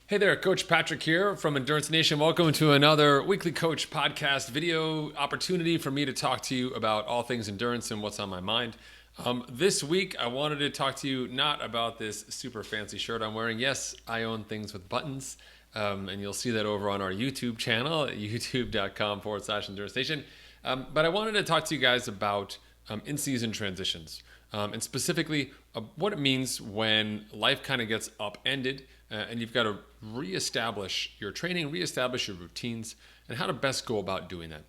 Hey there, Coach Patrick here from Endurance Nation. Welcome to another weekly coach podcast video opportunity for me to talk to you about all things endurance and what's on my mind. This week, I wanted to talk to you not about this super fancy shirt I'm wearing. Yes, I own things with buttons, and you'll see that over on our YouTube channel at youtube.com/Endurance Nation. But I wanted to talk to you guys about in-season transitions, and specifically what it means when life kind of gets upended and you've got to reestablish your training, reestablish your routines, and how to best go about doing that.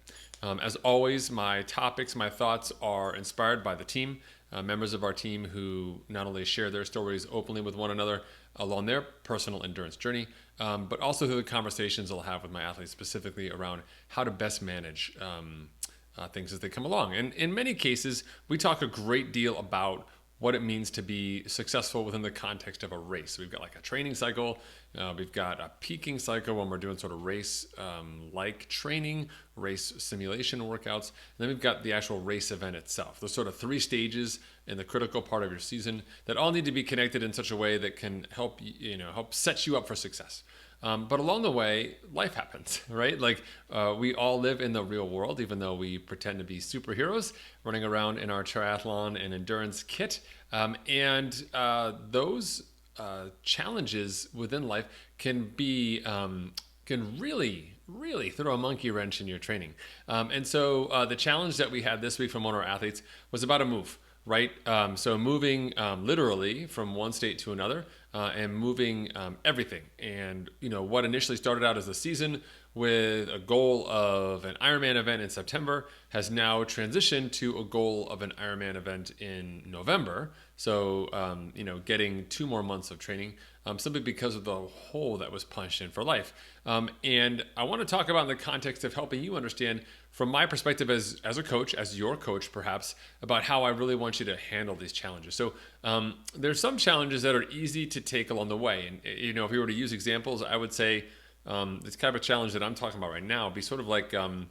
As always, my topics, my thoughts are inspired by the team, members of our team who not only share their stories openly with one another along their personal endurance journey, but also through the conversations I'll have with my athletes specifically around how to best manage things as they come along. And in many cases, we talk a great deal about what it means to be successful within the context of a race. So we've got like a training cycle, we've got a peaking cycle when we're doing sort of race like training, race simulation workouts, and then we've got the actual race event itself. Those sort of three stages in the critical part of your season that all need to be connected in such a way that can help set you up for success. But along the way, life happens, right? Like we all live in the real world, even though we pretend to be superheroes running around in our triathlon and endurance kit. Those challenges within life can really throw a monkey wrench in your training. So the challenge that we had this week from one of our athletes was about a move. Right? So moving literally from one state to another and moving everything. And, what initially started out as a season with a goal of an Ironman event in September has now transitioned to a goal of an Ironman event in November. So, getting 2 more months of training simply because of the hole that was punched in for life. And I want to talk about in the context of helping you understand from my perspective as a coach, as your coach perhaps, about how I really want you to handle these challenges. So there's some challenges that are easy to take along the way. And, if you were to use examples, I would say this kind of a challenge that I'm talking about right now would be sort of like a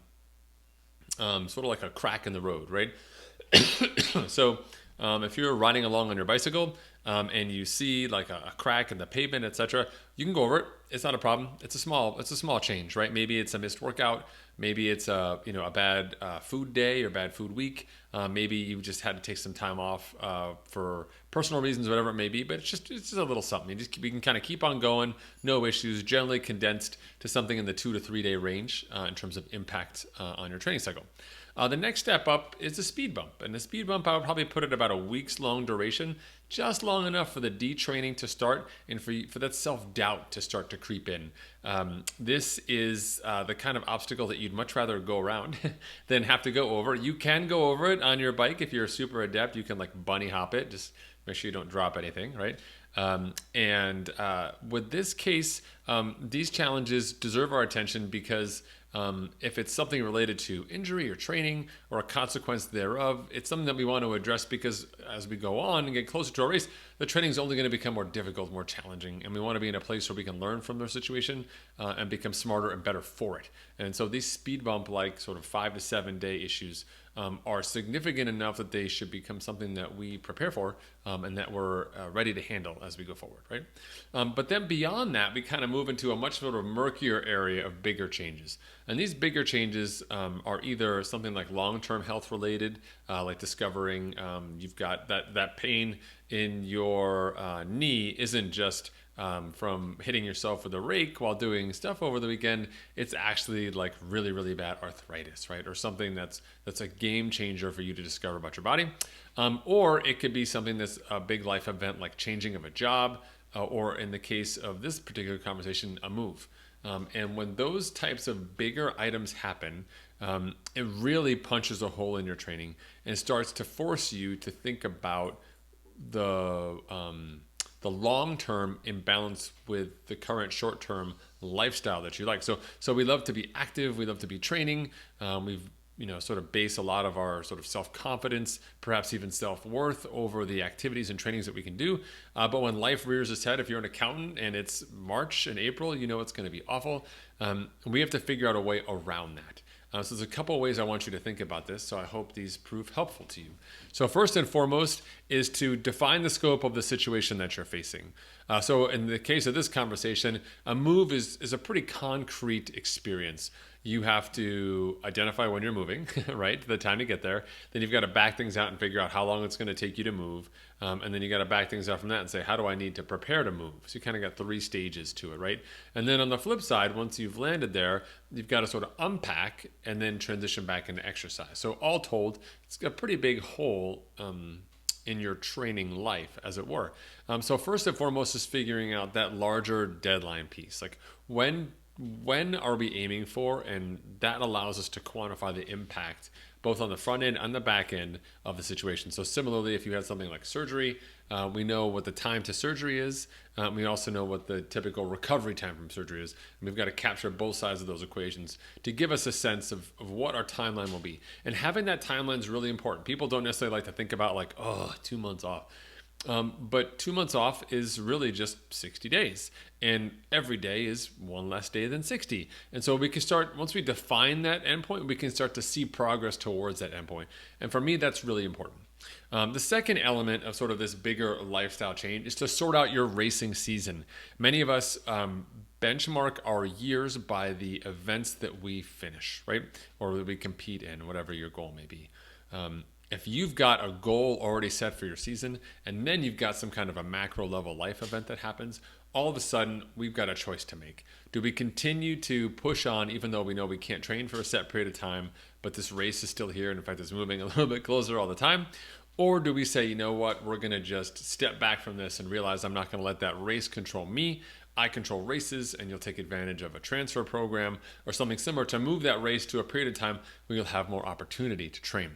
crack in the road, right? So if you're riding along on your bicycle and you see like a crack in the pavement, etc., you can go over it. It's not a problem. It's a small change, right? Maybe it's a missed workout. Maybe it's a bad food day or bad food week. Maybe you just had to take some time off for personal reasons, whatever it may be. But it's just a little something. We can kind of keep on going. No issues. Generally condensed to something in the 2 to 3 day range in terms of impact on your training cycle. The next step up is a speed bump. And the speed bump, I would probably put it about a week's long duration, just long enough for the detraining to start and for that self-doubt to start to creep in. This is the kind of obstacle that you'd much rather go around than have to go over. You can go over it on your bike if you're super adept. You can like bunny hop it. Just make sure you don't drop anything, right? With this case, these challenges deserve our attention because if it's something related to injury or training or a consequence thereof, it's something that we want to address because as we go on and get closer to our race, the training is only going to become more difficult, more challenging, and we want to be in a place where we can learn from their situation and become smarter and better for it. And so these speed bump like sort of 5 to 7 day issues are significant enough that they should become something that we prepare for and that we're ready to handle as we go forward, right? But then beyond that, we kind of move into a much sort of murkier area of bigger changes. And these bigger changes are either something like long-term health related, like discovering you've got that pain in your knee isn't just from hitting yourself with a rake while doing stuff over the weekend. It's actually like really, really bad arthritis, right? Or something that's a game changer for you to discover about your body. Or it could be something that's a big life event like changing of a job, or in the case of this particular conversation, a move. And when those types of bigger items happen, it really punches a hole in your training and starts to force you to think about the long-term imbalance with the current short-term lifestyle that you like. So we love to be active. We love to be training. We've sort of base a lot of our sort of self-confidence, perhaps even self-worth over the activities and trainings that we can do. But when life rears its head, if you're an accountant and it's March and April, it's going to be awful. We have to figure out a way around that. So there's a couple of ways I want you to think about this. So I hope these prove helpful to you. So first and foremost is to define the scope of the situation that you're facing. So in the case of this conversation, a move is a pretty concrete experience. You have to identify when you're moving, right? The time to get there. Then you've got to back things out and figure out how long it's going to take you to move. And then you got to back things out from that and say, how do I need to prepare to move? So you kind of got 3 stages to it, right? And then on the flip side, once you've landed there, you've got to sort of unpack and then transition back into exercise. So all told, it's a pretty big hole in your training life, as it were. So first and foremost is figuring out that larger deadline piece. Like when are we aiming for? And that allows us to quantify the impact both on the front end and the back end of the situation. So similarly, if you had something like surgery, we know what the time to surgery is. We also know what the typical recovery time from surgery is. And we've got to capture both sides of those equations to give us a sense of what our timeline will be. And having that timeline is really important. People don't necessarily like to think about like, 2 months off. But 2 months off is really just 60 days. And every day is one less day than 60. And so we can start, once we define that endpoint, we can start to see progress towards that endpoint. And for me, that's really important. The second element of sort of this bigger lifestyle change is to sort out your racing season. Many of us benchmark our years by the events that we finish, right? Or that we compete in, whatever your goal may be. If you've got a goal already set for your season, and then you've got some kind of a macro level life event that happens, all of a sudden we've got a choice to make. Do we continue to push on even though we know we can't train for a set period of time, but this race is still here and in fact it's moving a little bit closer all the time? Or do we say, you know what, we're going to just step back from this and realize I'm not going to let that race control me. I control races, and you'll take advantage of a transfer program or something similar to move that race to a period of time where you'll have more opportunity to train.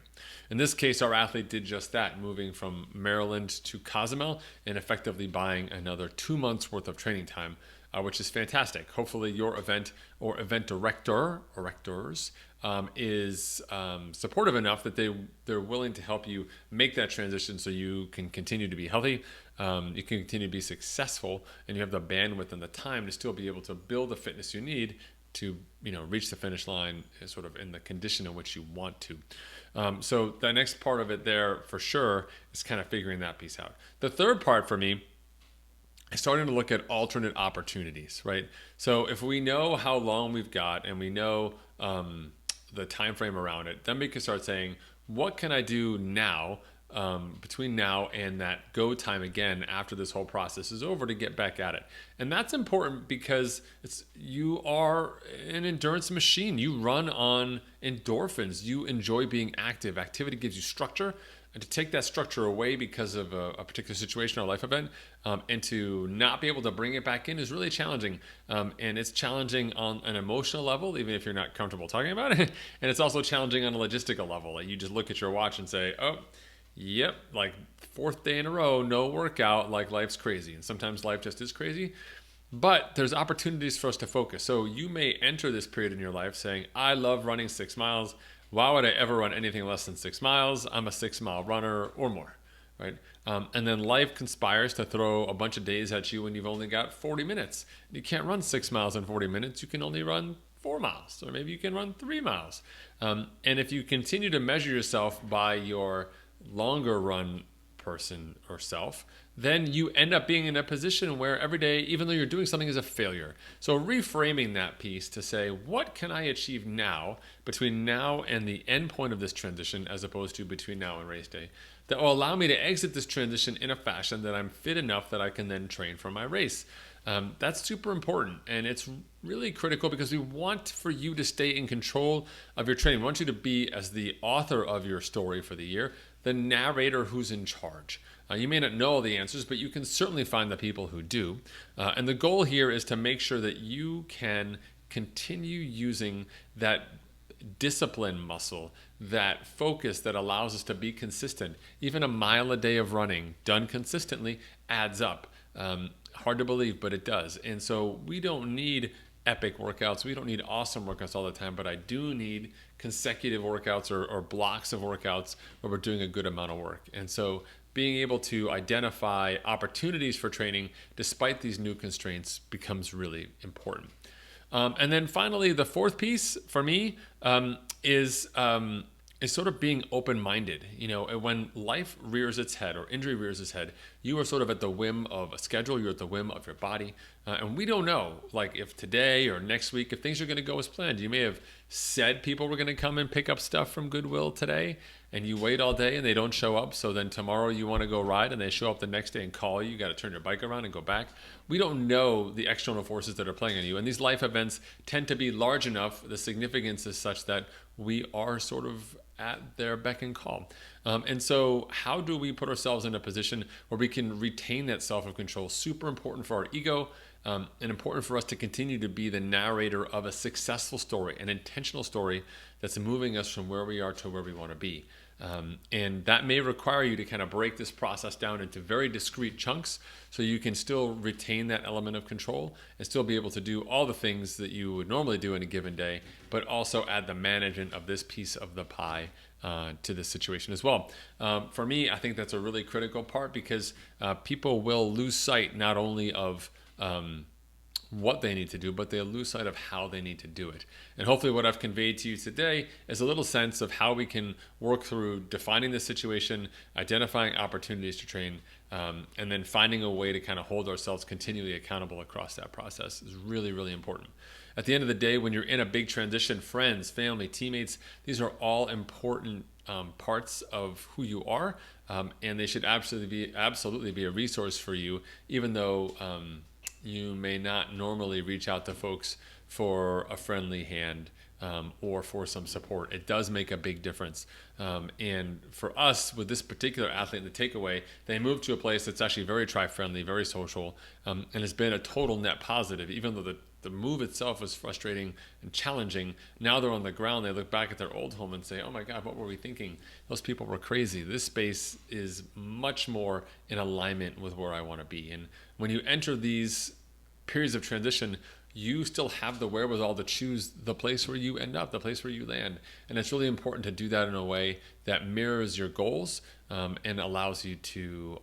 In this case, our athlete did just that, moving from Maryland to Cozumel and effectively buying another 2 months worth of training time, which is fantastic. Hopefully your event or event director or directors is supportive enough that they're willing to help you make that transition so you can continue to be healthy, you can continue to be successful, and you have the bandwidth and the time to still be able to build the fitness you need to reach the finish line sort of in the condition in which you want to. So the next part of it there for sure is kind of figuring that piece out. The third part for me is starting to look at alternate opportunities, right? So if we know how long we've got and we know the time frame around it, then we can start saying, what can I do now between now and that go time again after this whole process is over to get back at it? And that's important because you are an endurance machine. You run on endorphins. You enjoy being active. Activity gives you structure. And to take that structure away because of a particular situation or life event, and to not be able to bring it back in is really challenging. And it's challenging on an emotional level, even if you're not comfortable talking about it. And it's also challenging on a logistical level. Like you just look at your watch and say, oh, yep, like 4th day in a row, no workout, like life's crazy. And sometimes life just is crazy. But there's opportunities for us to focus. So you may enter this period in your life saying, I love running 6 miles. Why would I ever run anything less than 6 miles? I'm a 6-mile runner or more, right? And then life conspires to throw a bunch of days at you when you've only got 40 minutes. You can't run 6 miles in 40 minutes. You can only run 4 miles, or maybe you can run 3 miles. And if you continue to measure yourself by your longer run person or self, then you end up being in a position where every day, even though you're doing something, is a failure. So reframing that piece to say, what can I achieve now, between now and the end point of this transition, as opposed to between now and race day, that will allow me to exit this transition in a fashion that I'm fit enough that I can then train for my race. That's super important, and it's really critical because we want for you to stay in control of your training. We want you to be, as the author of your story for the year, the narrator who's in charge. You may not know all the answers, but you can certainly find the people who do. And the goal here is to make sure that you can continue using that discipline muscle, that focus that allows us to be consistent. Even a mile a day of running done consistently adds up. Hard to believe, but it does. And so we don't need epic workouts. We don't need awesome workouts all the time, but I do need consecutive workouts or blocks of workouts where we're doing a good amount of work. And so being able to identify opportunities for training despite these new constraints becomes really important. And then finally, the fourth piece for me is sort of being open-minded. You know, when life rears its head or injury rears its head, you are sort of at the whim of a schedule. You're at the whim of your body, and we don't know, like if today or next week, if things are going to go as planned. You may have said people were going to come and pick up stuff from Goodwill today, and you wait all day and they don't show up. So then tomorrow you want to go ride and they show up the next day and call you. You got to turn your bike around and go back. We don't know the external forces that are playing on you. And these life events tend to be large enough. The significance is such that we are sort of at their beck and call. And so how do we put ourselves in a position where we can retain that self-control? Super important for our ego, and important for us to continue to be the narrator of a successful story, an intentional story that's moving us from where we are to where we want to be. And that may require you to kind of break this process down into very discrete chunks so you can still retain that element of control and still be able to do all the things that you would normally do in a given day, but also add the management of this piece of the pie to this situation as well. For me, I think that's a really critical part because people will lose sight not only of what they need to do, but they'll lose sight of how they need to do it. And hopefully what I've conveyed to you today is a little sense of how we can work through defining the situation, identifying opportunities to train, and then finding a way to kind of hold ourselves continually accountable across that process is really, really important. At the end of the day, when you're in a big transition, friends, family, teammates, these are all important parts of who you are, and they should absolutely be a resource for you, even though you may not normally reach out to folks for a friendly hand or for some support. It does make a big difference. And for us, with this particular athlete in the takeaway, they moved to a place that's actually very tri-friendly, very social, and has been a total net positive. Even though the move itself was frustrating and challenging, now they're on the ground, they look back at their old home and say, oh my God, what were we thinking? Those people were crazy. This space is much more in alignment with where I want to be. And when you enter these periods of transition, you still have the wherewithal to choose the place where you end up, the place where you land. And it's really important to do that in a way that mirrors your goals and allows you to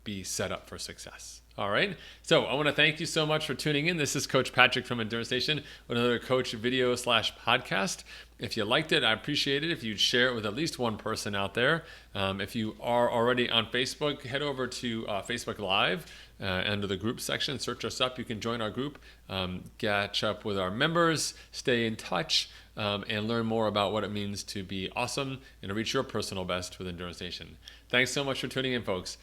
be set up for success. All right. So I want to thank you so much for tuning in. This is Coach Patrick from Endurance Nation with another coach video / podcast. If you liked it, I appreciate it if you'd share it with at least one person out there. If you are already on Facebook, head over to Facebook Live under the group section, search us up. You can join our group, catch up with our members, stay in touch, and learn more about what it means to be awesome and to reach your personal best with Endurance Nation. Thanks so much for tuning in, folks.